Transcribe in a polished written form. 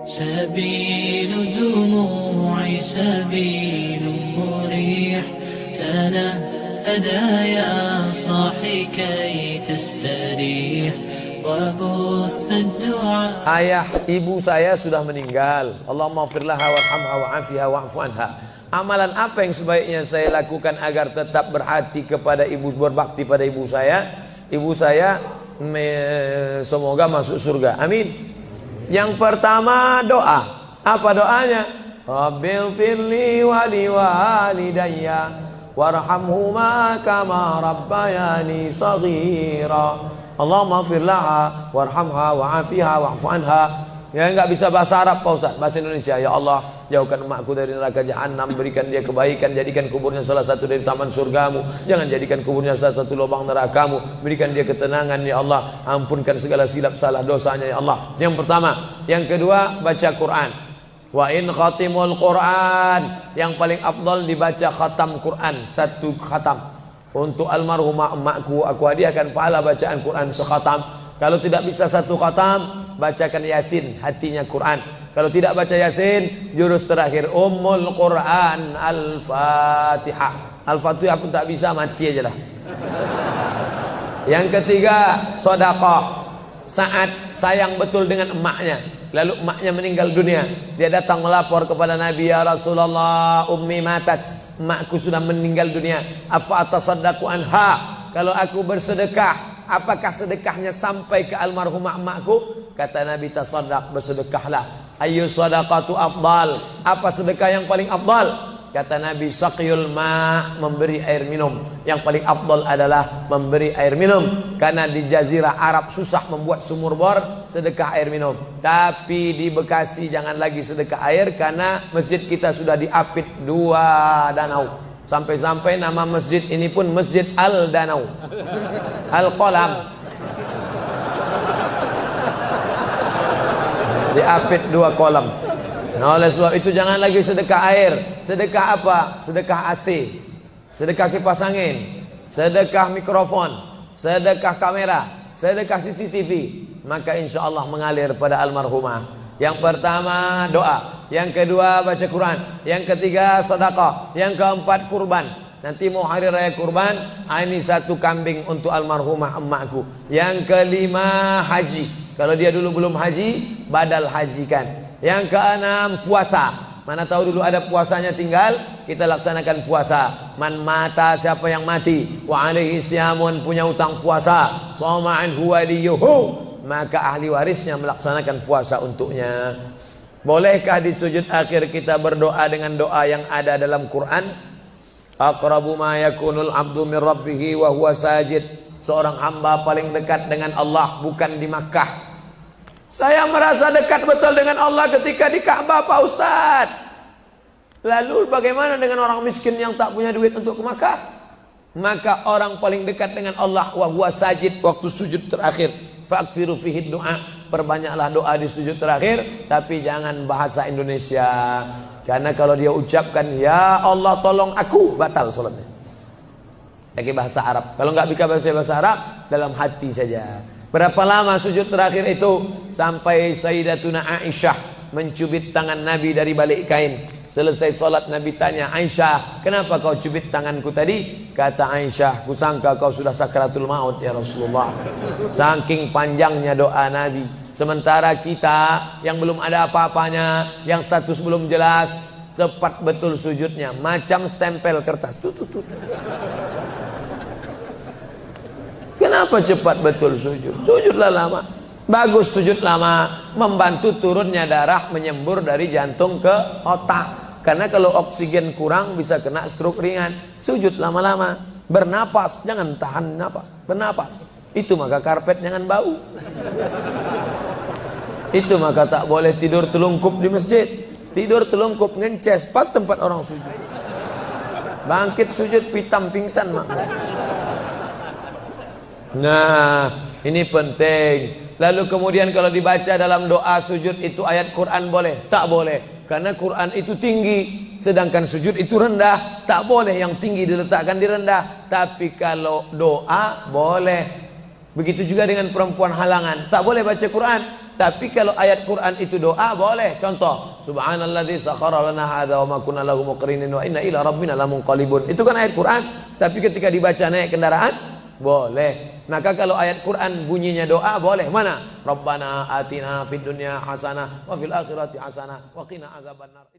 سبيل الدموع سبيل مريح تنهدى يا صاحي كي تستريح وبث الدعاء. Ayah ibu saya sudah meninggal. Allahumma firlaha warhamha wa'afiha wa'fu anha. Amalan apa yang sebaiknya saya lakukan agar tetap berhati kepada ibu, berbakti pada ibu saya? Ibu saya semoga masuk surga. Amin. Yang pertama doa. Apa doanya? Rabbil firli wali walidayya warhamhuma kama rabbayani saghira. Allahumma firlaha warhamha wa'afiha wa'fu anha. Ya, enggak bisa bahasa Arab Pak Ustaz, bahasa Indonesia. Ya Allah, jauhkan emakku dari neraka jahanam, berikan dia kebaikan, jadikan kuburnya salah satu dari taman surgamu, jangan jadikan kuburnya salah satu lubang nerakamu, berikan dia ketenangan ya Allah, ampunkan segala silap salah dosanya ya Allah. Yang pertama. Yang kedua, baca Quran. Wa in khatimul Quran, yang paling afdal dibaca khatam Quran, satu khatam. Untuk almarhumah emakku, aku hadiahkan pahala bacaan Quran sekhatam. Kalau tidak bisa satu khatam, bacakan Yasin, hatinya Quran. Kalau tidak baca Yasin, jurus terakhir Ummul Quran Al-Fatihah. Al-Fatihah pun tak bisa, mati aja lah. Yang ketiga, sedekah. Saat sayang betul dengan emaknya, lalu emaknya meninggal dunia, dia datang melapor kepada Nabi, ya Rasulullah, ummi matat, emakku sudah meninggal dunia, apa atasaddaqu anha, kalau aku bersedekah, apakah sedekahnya sampai ke almarhumah emakku? Kata Nabi, tasaddaq, bersedekahlah. Ayyu sadaqatu afdal, apa sedekah yang paling afdal? Kata Nabi, saqyul ma', memberi air minum. Yang paling afdal adalah memberi air minum, karena di jazirah Arab susah membuat sumur bor, sedekah air minum. Tapi di Bekasi jangan lagi sedekah air, karena masjid kita sudah diapit 2 danau. Sampai-sampai nama masjid ini pun Masjid Al-Danau, Al-Qalam. Diapit 2 kolam. Nah, oleh sebab itu jangan lagi sedekah air. Sedekah apa? Sedekah AC, sedekah kipas angin, sedekah mikrofon, sedekah kamera, sedekah CCTV. Maka insya Allah mengalir pada almarhumah. Yang pertama doa, yang kedua baca Quran, yang ketiga sedekah, yang keempat kurban. Nanti mau hari raya kurban, ini 1 kambing untuk almarhumah emakku. Yang kelima haji, kalau dia dulu belum haji, badal hajikan. Yang keenam puasa, mana tahu dulu ada puasanya tinggal, kita laksanakan puasa. Man mata, siapa yang mati, wa alaihi siyamun, punya utang puasa, shoma anhu waliyuhu, maka ahli warisnya melaksanakan puasa untuknya. Bolehkah di sujud akhir kita berdoa dengan doa yang ada dalam Quran? Aqrabu ma yakunul abdu min rabbihi wa huwa sajid. Seorang hamba paling dekat dengan Allah bukan di Makkah. Saya merasa dekat betul dengan Allah ketika di Ka'bah Pak Ustaz. Lalu bagaimana dengan orang miskin yang tak punya duit untuk ke Makkah? Maka orang paling dekat dengan Allah wa huwa sajid, waktu sujud terakhir. Fa'akthiru fihi du'a, perbanyaklah doa di sujud terakhir, tapi jangan bahasa Indonesia. Karena kalau dia ucapkan ya Allah tolong aku, batal salatnya. Pakai bahasa Arab. Kalau nggak bisa bahasa Arab, dalam hati saja. Berapa lama sujud terakhir itu? Sampai Sayyidatuna Aisyah mencubit tangan Nabi dari balik kain. Selesai sholat Nabi tanya, Aisyah, kenapa kau cubit tanganku tadi? Kata Aisyah, kusangka kau sudah sakratul maut ya Rasulullah. Saking panjangnya doa Nabi. Sementara kita yang belum ada apa-apanya, yang status belum jelas, cepat betul sujudnya, macam stempel kertas. Kenapa cepat betul sujud? Sujudlah lama. Bagus sujud lama, membantu turunnya darah menyembur dari jantung ke otak. Karena kalau oksigen kurang bisa kena stroke ringan. Sujud lama-lama, bernapas, jangan tahan napas, bernapas. Itu maka karpet jangan bau. Itu maka tak boleh tidur telungkup di masjid. Tidur telungkup ngences pas tempat orang sujud. Bangkit sujud pitam pingsan mak. Nah, ini penting. Lalu kemudian kalau dibaca dalam doa sujud itu ayat Quran boleh? Tak boleh. Karena Quran itu tinggi, sedangkan sujud itu rendah. Tak boleh yang tinggi diletakkan di rendah. Tapi kalau doa boleh. Begitu juga dengan perempuan halangan, tak boleh baca Quran. Tapi kalau ayat Quran itu doa boleh. Contoh, subhanalladzi sakhkhara lana hadza wa ma kunna lahu muqrinin wa inna ila rabbina lamunqalibun. Itu kan ayat Quran, tapi ketika dibaca naik kendaraan boleh. Maka kalau ayat Quran bunyinya doa boleh. Mana? Rabbana atina fid dunya hasanah wa fil akhirati hasanah wa qina azabannar.